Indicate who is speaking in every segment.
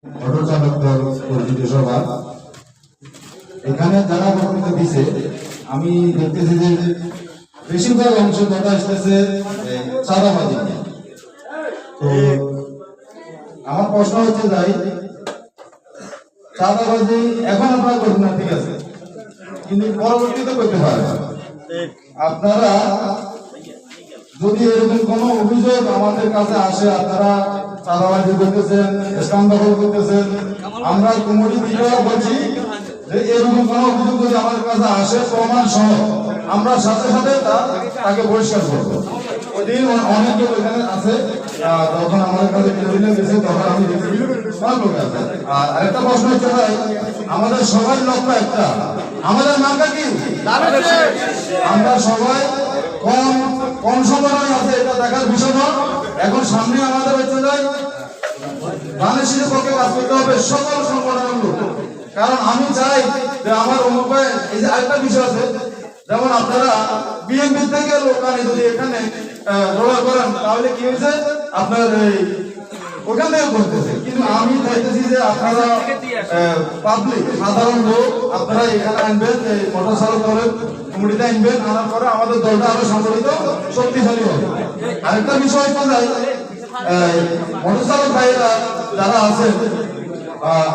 Speaker 1: Auto চালক দল পরিচিত সভা এখানে যারা বক্তব্য দিছে আমি দেখতেছি যে বেশিরভাগ অংশ কথা আসতেছে চাঁদাবাজি নিয়ে। তো আমার প্রশ্ন হচ্ছে যাই চাঁদাবাজি এখন আপনারা করবেন না, ঠিক আছে, কিন্তু পরবর্তীতে করতে পারেন। আপনারা যদি এরকম কোনো অভিযোগ আমাদের কাছে আসে, আপনারা চাঁদাবাজি করতেছেন, স্থান দখল করতেছেন, আমরা কমিটি থেকে বলছি যে এরকম কোনো অভিযোগ যদি আমাদের কাছে আসে প্রমাণ সহ আমরা সাথে সাথে তাকে বহিষ্কার করবো। ওইদিন অনেকে ওইখানে আছে, যখন আমাদের কাছে গেছে তখন আমি দেখি সব লোক আছে। আর আরেকটা প্রশ্ন হচ্ছে ভাই, আমাদের সবার লক্ষ্য একটা, আমাদের নামটা কি? আমরা সবাই কোন সংগঠনে আছে এটা দেখার বিষয় নয়। এখন সামনে আমাদের হচ্ছে বাংলাদেশের পক্ষে কাজ করতে হবে সকল সংগঠনের লোক। কারণ আমি চাই যে আমার অনুপায় এই যে আরেকটা বিষয় আছে, যেমন আপনারা বিএনপি থেকে লোক আনি যদি এখানে জোড়া করেন তাহলে কি হয়েছে আপনার এই ওখান থেকে করতেছে। কিন্তু আমি চাইতেছি যে আপনারা পাবলিক সাধারণ লোক আপনারা এখানে আনবেন, এই মোটর চালক দলের কমিটিতে আনবেন, আনার পরে আমাদের দলটা আরো সংগঠিত শক্তিশালী হবে। আরেকটা বিষয় হচ্ছে মোটর চালক ভাইয়েরা যারা আছেন,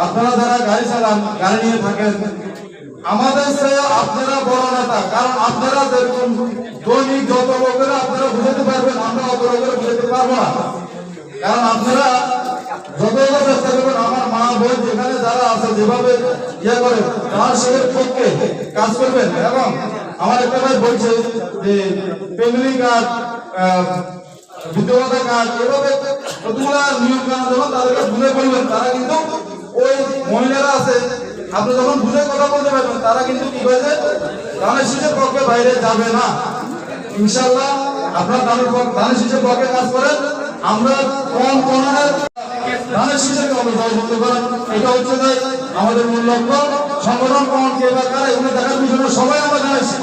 Speaker 1: আপনারা যারা গাড়ি চালান, গাড়ি নিয়ে থাকেন, আমাদের চেয়ে আপনারা বড় নেতা। কারণ আপনারা দেখুন দৈনিক যত লোকেরা আপনারা বুঝাতে পারবেন, আমরা অত লোকেরা বুঝাতে পারবো না। কারণ আপনারা যত চেষ্টা করবেন, আমার মা বোন যেখানে যারা আছে যেভাবে ইয়ে করে তার সেদের পক্ষে কাজ করবেন। এবং আমার একটা ভাই বলছে যে ফ্যামিলি কার্ড, বিধবা কার্ড, এভাবে কতগুলা নিয়ম কানুন যখন তাদেরকে বুঝে বলবেন, তারা কিন্তু ওই মহিলারা আছে আপনি যখন বুঝে কথা বলতে পারবেন, তারা কিন্তু কি হয়েছে ধানের শীষের পক্ষে বাইরে যাবে না। ইনশাআল্লাহ আপনার ধানের শীষের পক্ষে কাজ করেন, আমরা কোন কোণের ধানের শীষের অবদান করতে পারেন, এটা হচ্ছে আমাদের মূল লক্ষ্য। সংগঠন কোন কে বা কারা এগুলো দেখার বিষয় সবাই আমরা জানাইছি।